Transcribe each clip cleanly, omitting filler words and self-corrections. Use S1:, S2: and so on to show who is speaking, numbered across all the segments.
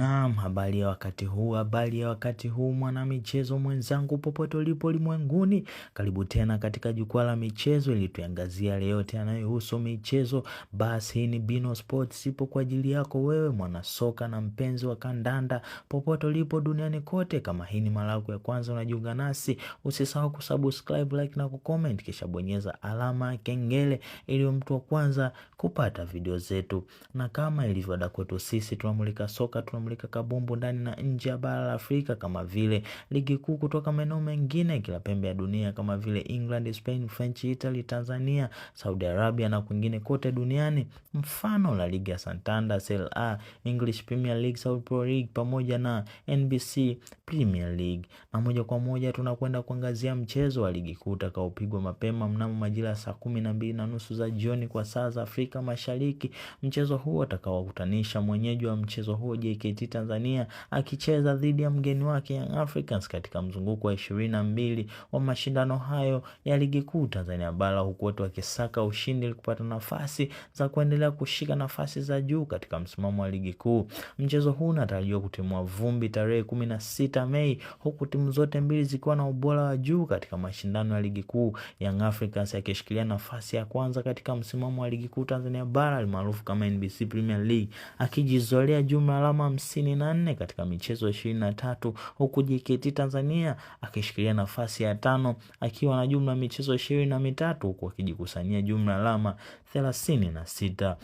S1: Naam, habari ya wakati huu mwana michezo mwenzangu popote ulipo ulimwenguni. Karibu tena katika jukwaa la michezo ili tuangazia yale yote yanayohusu michezo. Basi hii ni Bino Sports, ipo kwa ajili yako wewe mwana soka na mpenzi wa kandanda popote ulipo duniani kote. Kama hii ni mara yako ya kwanza unajiunga nasi, usisahau kusubscribe, like na kucomment, kisha bonyeza alama ya kengele ili mtu wa kwanza kupata video zetu. Na kama ilivyo ada kwetu sisi, tunamulika soka, tunamulika kabumbu ndani na nje ya bara la Afrika, kama vile ligi kuu kutoka maeneo mengine kila pembe ya dunia kama vile England, Spain, French, Italy, Tanzania, Saudi Arabia na kwingine kote duniani. Mfano la Liga Santander, Serie A, English Premier League, Saudi Pro League pamoja na NBC Premier League. Na moja kwa moja tunakwenda kuangazia mchezo wa ligi kuu utakaopigwa mapema mnamo majira saa 12:30 za jioni kwa saa za Afrika Mashariki. Mchezo huo utakaokutanisha mwenyeji wa mchezo huo JKT Tanzania akicheza dhidi ya mgeni wake Young Africans katika mzunguko wa 22 wa mashindano hayo ya ligi kuu Tanzania bara, huku wote wakisaka ushindi ili kupata nafasi za kuendelea kushika nafasi za juu katika msimamo wa ligi kuu. Mchezo huu unatarajiwa kutimua vumbi tarehe 16 Mei, huku timu zote mbili zikiwa na ubora wa juu katika mashindano ya ligi kuu. Young Africans yakishikilia nafasi ya kwanza katika msimamo wa ligi kuu Tanzania bara almaarufu kama NBC Premier League, akijizolea jumla alama 54 katika michezo 23, huku JKT Tanzania akishikilia nafasi ya 5 akiwa na jumla michezo 23, huku akijikusanyia jumla alama 36.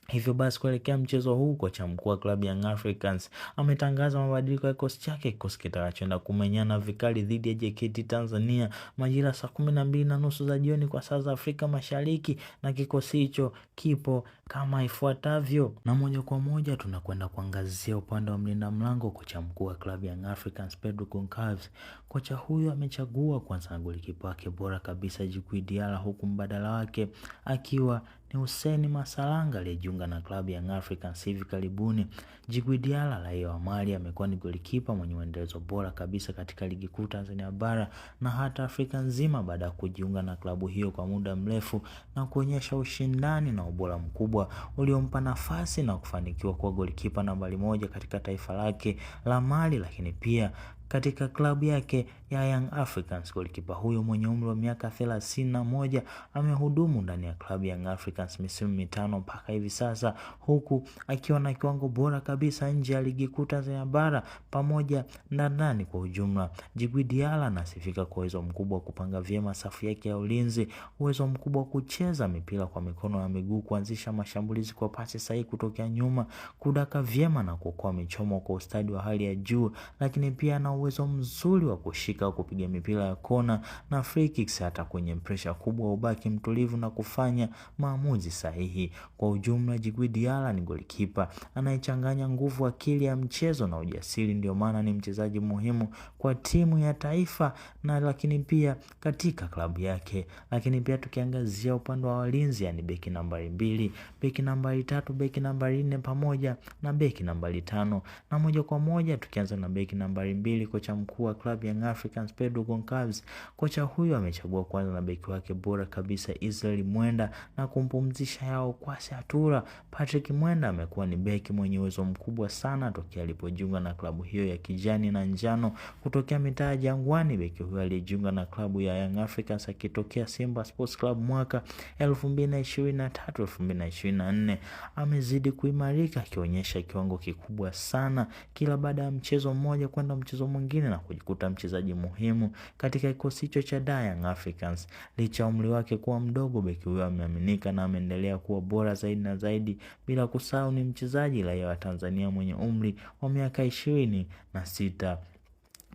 S1: Hivyo basi kuelekea mchezo huu, kocha mkuu wa klabu ya Young Africans ametangaza mabadiliko ya kikosi chake, kikosi kitakachoenda kumenyana vikali dhidi ya JKT Tanzania majira saa 12:30 za jioni kwa saa za Afrika Mashariki, na kikosi hicho kipo kama ifuatavyo. Na moja kwa moja tunakwenda kuangazia upande wa mlinda mlango, kocha mkuu wa klabu ya Young Africans Pedro Goncalves. Kocha huyu amechagua kwanza na golikipa wake bora kabisa Djigui Diarra, huku mbadala wake akiwa ni Hussein Masalanga aliyejiunga na klabu ya Young Africans hivi karibuni. Djigui Diarra raia wa Mali amekuwa ni golikipa mwenye uendelezo bora kabisa katika ligi kuu Tanzania bara na hata Afrika nzima baada ya kujiunga na klabu hiyo kwa muda mrefu na kuonyesha ushindani na ubora mkubwa uliompa nafasi na kufanikiwa kuwa golikipa nambari 1 katika taifa lake la Mali, lakini pia katika klabu yake ya Young Africans. Golikipa huyo mwenye umri wa miaka 31 amehudumu ndani ya klabu ya Young Africans misimu 5 mpaka hivi sasa, huku akiwa na kiwango bora kabisa nje ya ligi kuu Tanzania bara pamoja na ndani kwa ujumla. Djigui Diarra anasifika kwa uwezo mkubwa wa kupanga vyema safu yake ya ulinzi, uwezo mkubwa wa kucheza mipira kwa mikono na miguu, kuanzisha mashambulizi kwa pasi sahihi kutokea nyuma, kudaka vyema na kuokoa michomo kwa ustadi wa hali ya juu, lakini pia na uwezo mzuri wa kushika au kupiga mipira ya kona na free kicks hata kwenye pressure kubwa, ubaki mtulivu na kufanya maamuzi sahihi. Kwa ujumla, Djigui Diarra ni golikipa anayechanganya nguvu, akili ya mchezo na ujasiri, ndio maana ni mchezaji muhimu kwa timu ya taifa na lakini pia katika klabu yake. Lakini pia tukiangazia upande wa walinzi, yani beki nambari 2, beki nambari 3, beki nambari 4 pamoja na beki nambari 5. Na moja kwa moja tukianza na beki nambari 2, kocha mkuu wa klabu ya Young Africans Pedro Goncalves, kocha huyo amechagua kwanza na beki wake bora kabisa Israel Mwenda na kumpumzisha Yao Kwasi Artura. Patrick Mwenda amekuwa ni beki mwenye uwezo mkubwa sana tokea alipojiunga na klabu hiyo ya kijani na njano kutokea mitaa ya Jangwani. Beki huyo alijiunga na klabu ya Young Africans akitokea Simba Sports Club mwaka 2023-2024. Amezidi kuimarika akionyesha kiwango kikubwa sana kila baada ya mchezo mmoja kwenda mchezo mwingine na kujikuta mchezaji muhimu katika kikosi hicho cha Young Africans. Licha umri wake kuwa mdogo, beki huyo ameaminika na ameendelea kuwa bora zaidi na zaidi, bila kusahau ni mchezaji raia wa Tanzania mwenye umri wa miaka 26.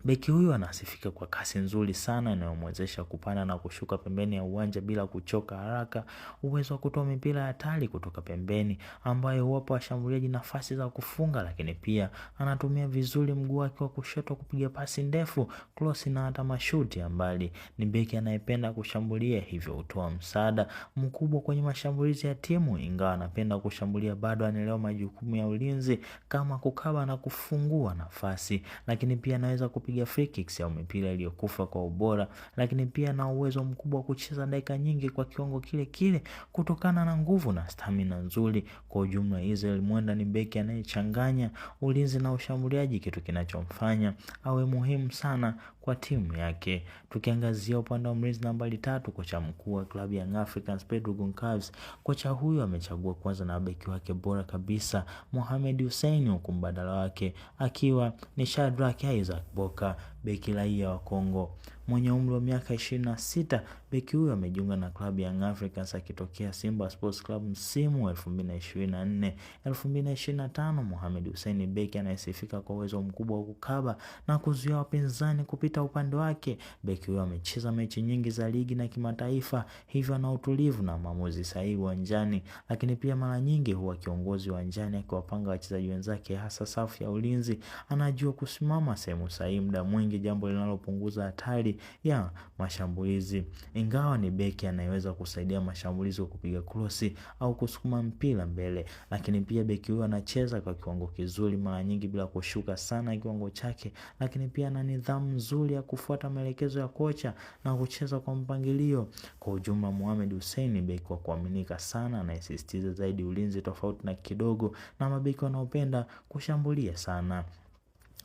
S1: Beki huyu anasifika kwa kasi nzuri sana inayomwezesha kupanda na kushuka pembeni ya uwanja bila kuchoka haraka, uwezo wa kutoa mipira hatari kutoka pembeni ambayo huwapa washambuliaji nafasi za kufunga, lakini pia anatumia vizuri mguu wake wa kushoto kupiga pasi ndefu, cross na hata mashuti ya mbali. Ni beki anayependa kushambulia, hivyo hutoa msaada mkubwa kwenye mashambulizi ya timu. Ingawa anapenda kushambulia, bado anaelewa majukumu ya ulinzi kama kukaba na kufungua nafasi, lakini pia anaweza kupiga free kicks au mipira iliyokufa kwa ubora, lakini pia na uwezo mkubwa wa kucheza dakika nyingi kwa kiwango kile kile kutokana na nguvu na stamina nzuri. Kwa ujumla Israel Mwenda ni beki anayechanganya ulinzi na ushambuliaji, kitu kinachomfanya awe muhimu sana kwa timu yake. Tukiangazia upande wa mlinzi nambari 3, kocha mkuu wa klabu ya Young Africans Pedro Goncalves. Kocha huyu amechagua kwanza na beki wake bora kabisa Mohamed Hussein, huku mbadala wake akiwa ni Shadrack Isaac Boka, beki raia wa Kongo mwenye umri wa miaka 26. Beki huyu amejiunga na klabu ya Young Africans akitokea Simba Sports Club msimu wa 2024-2025. Mohamed Hussein beki anayesifika kwa uwezo mkubwa wa kukaba na kuzuia wapinzani kupita upande wake. Beki huyu amecheza mechi nyingi za ligi na kimataifa, hivyo ana utulivu na maamuzi sahihi uwanjani, lakini pia mara nyingi huwa kiongozi uwanjani akiwapanga wachezaji wenzake, hasa safu ya ulinzi. Anajua kusimama sehemu sahihi muda mwingi, jambo linalopunguza hatari ya mashambulizi. Ingawa ni beki anayeweza kusaidia mashambulizi kwa kupiga krosi au kusukuma mpira mbele, lakini pia beki huyu anacheza kwa kiwango kizuri, mara nyingi bila kushuka sana kiwango chake, lakini pia ana nidhamu nzuri ya kufuata maelekezo ya kocha na kucheza kwa mpangilio. Kwa ujumla Mohamed Hussein beki wa kuaminika sana, anayesisitiza zaidi ulinzi tofauti na kidogo na mabeki wanaopenda kushambulia sana.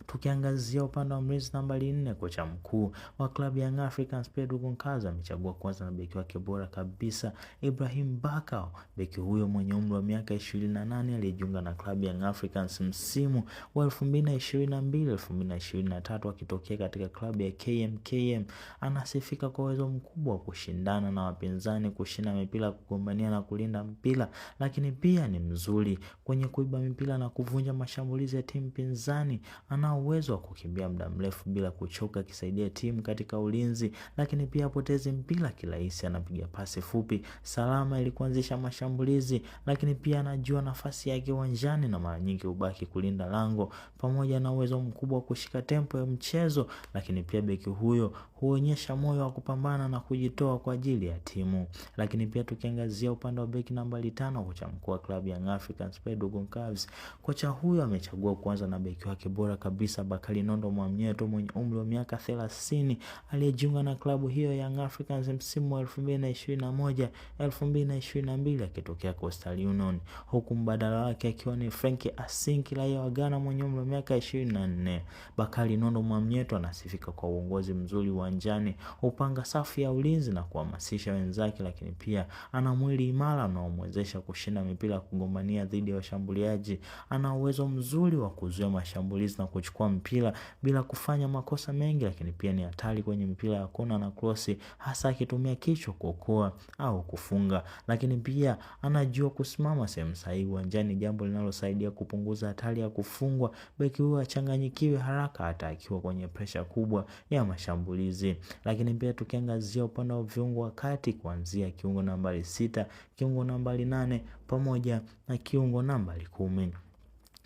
S1: Tukiangazia upande wa mlinzi nambari 4, kocha mkuu wa klabu ya Young Africans Pedro Goncalves amechagua kwanza na beki wake bora kabisa Ibrahim Bakao. Beki huyo mwenye umri wa miaka 28 aliyejiunga na klabu ya Young Africans msimu wa 2022-2023 akitokea katika klabu ya KMKM. Anasifika kwa uwezo mkubwa wa kushindana na wapinzani, kushinda mipira, kugombania na kulinda mpira, lakini pia ni mzuri kwenye kuiba mipira na kuvunja mashambulizi ya timu pinzani. Ana uwezo wa kukimbia muda mrefu bila kuchoka, akisaidia timu katika ulinzi, lakini pia hapotezi mpira kirahisi. Anapiga pasi fupi salama ili kuanzisha mashambulizi, lakini pia anajua nafasi yake uwanjani na mara nyingi hubaki kulinda lango. Pamoja na uwezo mkubwa wa kushika tempo ya mchezo, lakini pia beki huyo huonyesha moyo wa kupambana na kujitoa kwa ajili ya timu. Lakini pia tukiangazia upande wa beki nambari 5, kocha mkuu wa klabu ya Young Africans Pedro Goncalves. Kocha huyo amechagua kwanza na beki wake bora kabisa Bakari Nondo Mwamnyeto mwenye umri wa miaka 30 aliyejiunga na klabu hiyo ya Young Africans msimu wa 2021-2022 akitokea Coastal Union, huku mbadala wake akiwa ni Frank Asinki raia wa Ghana mwenye umri wa miaka 24. Bakari Nondo Mwamnyeto anasifika kwa uongozi mzuri uwanjani, upanga safu ya ulinzi na kuhamasisha wenzake, lakini pia ana mwili imara unaomwezesha kushinda mipira, kugombania dhidi ya washambuliaji. Ana uwezo mzuri wa kuzuia mashambulizi na kuchukua mpira bila kufanya makosa mengi, lakini pia ni hatari kwenye mpira ya kona na krosi, hasa akitumia kichwa kuokoa au kufunga. Lakini pia anajua kusimama sehemu sahihi uwanjani, jambo linalosaidia kupunguza hatari ya kufungwa. Beki huyu achanganyikiwe haraka hata akiwa kwenye pressure kubwa ya mashambulizi. Lakini pia tukiangazia upande wa viungo wa kati, kuanzia kiungo nambari 6, kiungo nambari 8 pamoja na kiungo nambari 10.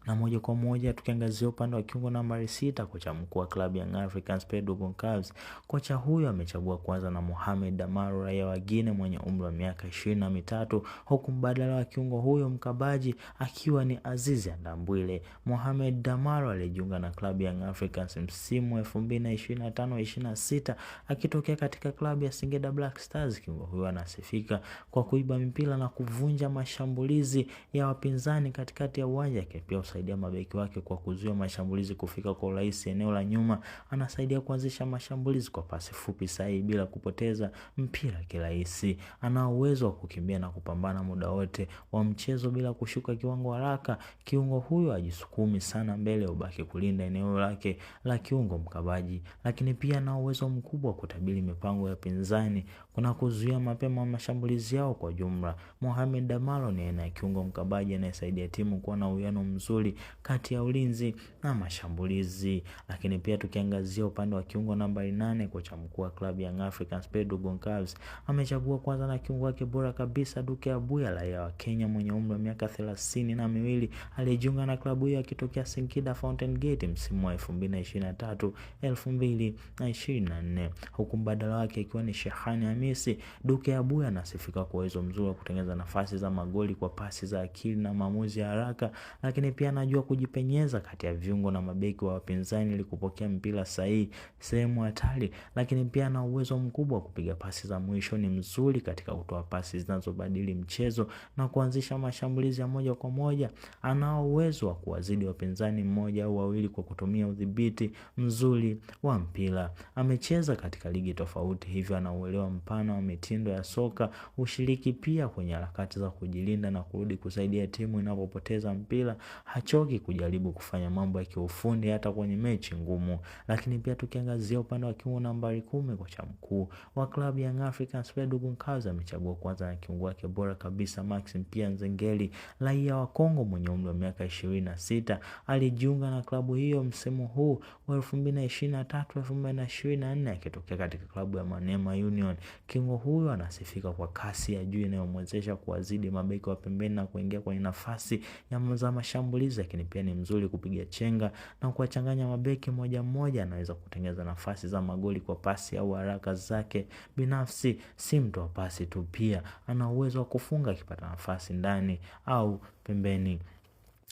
S1: Na moja kwa moja tukiangazia upande wa kiungo nambari 6, kocha mkuu wa klabu ya Young Africans Pedro Goncalves. Kocha huyo amechagua kwanza na Mohamed Damaro raia wa Guinea mwenye umri wa miaka 23, huku mbadala wa kiungo huyo mkabaji akiwa ni Azizi Ndambwile. Mohamed Damaro alijiunga na klabu ya Young Africans msimu wa 2025-26 akitokea katika klabu ya Singida Black Stars. Kiungo huyo anasifika kwa kuiba mipira na kuvunja mashambulizi ya wapinzani katikati ya uwanja, pia saidia mabeki wake kwa kuzuia mashambulizi kufika kwa urahisi eneo la nyuma. Anasaidia kuanzisha mashambulizi kwa pasi fupi sahihi bila kupoteza mpira kirahisi. Ana uwezo wa kukimbia na kupambana muda wote wa mchezo bila kushuka kiwango haraka. Kiungo huyo hajisukumi sana mbele, ubaki kulinda eneo lake la kiungo mkabaji, lakini pia ana uwezo mkubwa wa kutabiri mipango ya pinzani kuna kuzuia mapema mashambulizi yao kwa jumla. Mohamed Damaro ni aina ya kiungo mkabaji anayesaidia timu kuwa na uwiano mzuri kati ya ulinzi na mashambulizi. Lakini pia tukiangazia upande wa kiungo nambari 8, kocha mkuu wa klabu ya Young Africans Pedro Goncalves amechagua kwanza na kiungo wake bora kabisa Duke Abuya raia wa Kenya mwenye umri wa miaka 32 aliyejiunga na klabu hiyo akitokea Singida Fountain Gate msimu wa 2023-2024, huku mbadala wake ikiwa ni Shehani Hamisi. Duke Abuya anasifika kwa uwezo mzuri wa kutengeneza nafasi za magoli kwa pasi za akili na maamuzi ya haraka, lakini pia anajua kujipenyeza kati ya viungo na mabeki wa wapinzani ili kupokea mpira sahihi sehemu hatari, lakini pia ana uwezo mkubwa wa kupiga pasi za mwisho. Ni mzuri katika kutoa pasi zinazobadili mchezo na kuanzisha mashambulizi ya moja kwa moja. Ana uwezo wa kuwazidi wapinzani mmoja au wawili kwa kutumia udhibiti mzuri wa mpira. Amecheza katika ligi tofauti, hivyo anauelewa mpana wa mitindo ya soka. Ushiriki pia kwenye harakati za kujilinda na kurudi kusaidia timu inapopoteza mpira. Hachoki kujaribu kufanya mambo ya kiufundi hata kwenye mechi ngumu. Lakini pia tukiangazia upande wa kiungo nambari 10, kocha mkuu wa klabu ya Young Africans Fred Goncalves amechagua kwanza na kiungo wake bora kabisa Maxime Pierre Nzengeli, raia wa Kongo mwenye umri wa miaka 26. Alijiunga na klabu hiyo msimu huu wa 2023-2024 akitokea katika klabu ya Maniema Union. Kiungo huyo anasifika kwa kasi ya juu inayomwezesha kuwazidi mabeki wa pembeni na kuingia kwenye nafasi ya mashambulizi, lakini pia ni mzuri kupiga chenga na kuwachanganya mabeki moja moja. Anaweza kutengeneza nafasi za magoli kwa pasi au haraka zake binafsi. Si mtu wa pasi tu, pia ana uwezo wa kufunga akipata nafasi ndani au pembeni.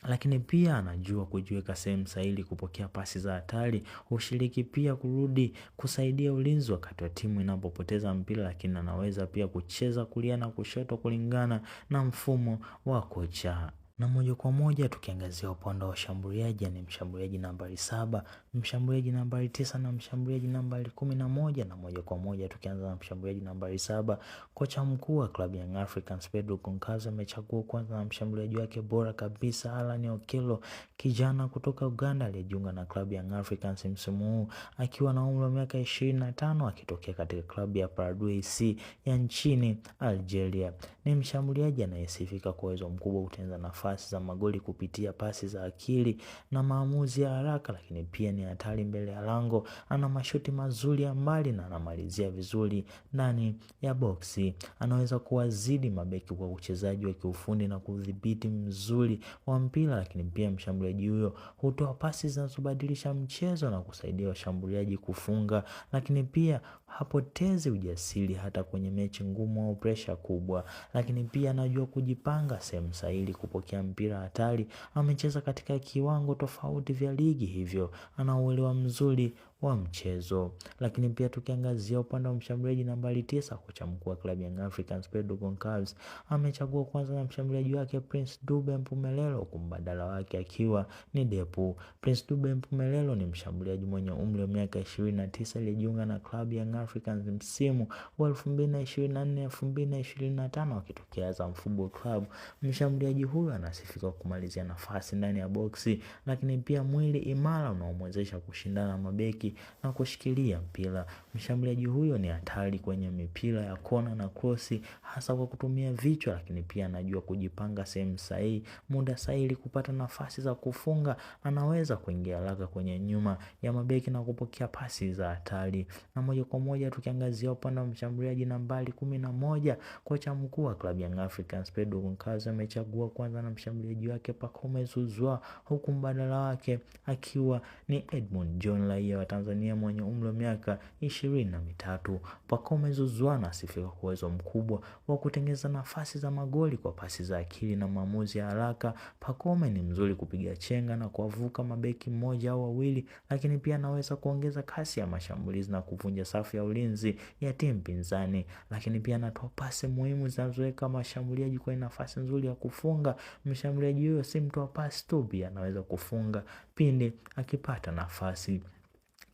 S1: Lakini pia anajua kujiweka sehemu sahihi kupokea pasi za hatari. Ushiriki pia kurudi kusaidia ulinzi wakati wa timu inapopoteza mpira, lakini anaweza pia kucheza kulia na kushoto kulingana na mfumo wa kocha. Na moja kwa moja tukiangazia upande wa washambuliaji, ni mshambuliaji nambari 7, mshambuliaji nambari 9 na mshambuliaji nambari 11. Na moja kwa moja tukianza na mshambuliaji nambari 7, kocha mkuu wa klabu ya Young Africans Fred Goncalves amechagua kwanza na mshambuliaji wake bora kabisa Alan Okello, kijana kutoka Uganda aliyejiunga na klabu ya Young Africans msimu huu akiwa na umri wa miaka 25, akitokea katika klabu ya Pardue FC ya nchini Algeria. Ni mshambuliaji anayesifika kwa uwezo mkubwa kutengeneza nafasi za magoli kupitia pasi za akili na maamuzi ya haraka, lakini pia ni hatari mbele ya lango. Ana mashuti mazuri ya mbali na anamalizia vizuri ndani ya boksi. Anaweza kuwazidi mabeki kwa uchezaji wa kiufundi na kudhibiti mzuri wa mpira, lakini pia mshambuliaji huyo hutoa pasi zinazobadilisha mchezo na kusaidia washambuliaji kufunga, lakini pia hapotezi ujasiri hata kwenye mechi ngumu au pressure kubwa. Lakini pia anajua kujipanga sehemu sahihi kupokea mpira hatari. Amecheza katika kiwango tofauti vya ligi, hivyo ana uelewa mzuri wa mchezo. Lakini pia tukiangazia upande wa mshambuliaji nambari 9, kocha mkuu wa klabu ya Young Africans Fred Goncalves amechagua kwanza na mshambuliaji wake Prince Dube Mpumelelo, kumbadala wake akiwa ni Depu. Prince Dube Mpumelelo ni mshambuliaji mwenye umri wa miaka 29 aliyejiunga na klabu ya Young Africans msimu wa 2024-2025 akitokea Azam Football Club. Mshambuliaji huyu anasifika kumalizia nafasi ndani ya boksi, lakini pia mwili imara unaomwezesha kushindana na mabeki na kushikilia mpira. Mshambuliaji huyo ni hatari kwenye mipira ya kona na krosi, hasa kwa kutumia vichwa, lakini pia anajua kujipanga sehemu sahihi, muda sahihi kupata nafasi za kufunga. Anaweza kuingia haraka kwenye nyuma ya mabeki na kupokea pasi za hatari. Na moja kwa moja tukiangazia upande wa mshambuliaji nambari 11, kocha mkuu wa klabu ya Young Africans Fred Goncalves amechagua kwanza na mshambuliaji wake Pacome Zouzoua, huku mbadala wake akiwa ni Edmund John, raia wa Tanzania mwenye umri wa miaka 23. Pacome Zouzoua anasifika kwa uwezo mkubwa wa kutengeneza nafasi za magoli kwa pasi za akili na maamuzi ya haraka. Pacome ni mzuri kupiga chenga na kuwavuka mabeki mmoja au wawili, lakini pia anaweza kuongeza kasi ya mashambulizi na kuvunja safu ya ulinzi ya timu pinzani. Lakini pia anatoa pasi muhimu zinazoweka mashambuliaji kwenye nafasi nzuri ya kufunga. Mshambuliaji huyo si mtu wa pasi tu, pia anaweza kufunga pindi akipata nafasi.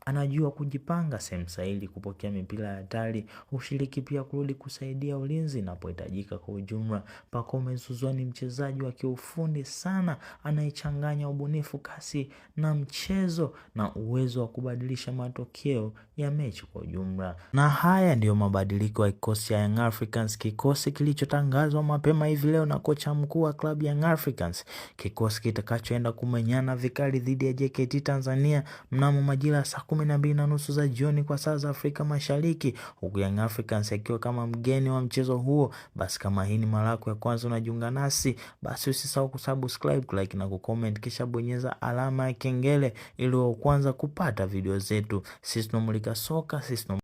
S1: Anajua kujipanga sehemu sahihi kupokea mipira ya hatari. Ushiriki pia kurudi kusaidia ulinzi inapohitajika. Kwa ujumla, Pacome Zouzoua ni mchezaji wa kiufundi sana, anayechanganya ubunifu, kasi na mchezo na uwezo wa kubadilisha matokeo ya mechi kwa ujumla. Na haya ndio mabadiliko ya kikosi ya Young Africans, kikosi kilichotangazwa mapema hivi leo na kocha mkuu wa klabu ya Young Africans, kikosi kitakachoenda kumenyana vikali dhidi ya JKT Tanzania mnamo majira saa 12:30 za jioni kwa saa za Afrika Mashariki, huku Young Africans akiwa kama mgeni wa mchezo huo. Basi kama hii ni mara yako ya kwanza unajiunga nasi, basi usisahau kusubscribe, like na kucomment, kisha bonyeza alama ya kengele ili uanze kupata video zetu. Sisi tunamulika soka, sisi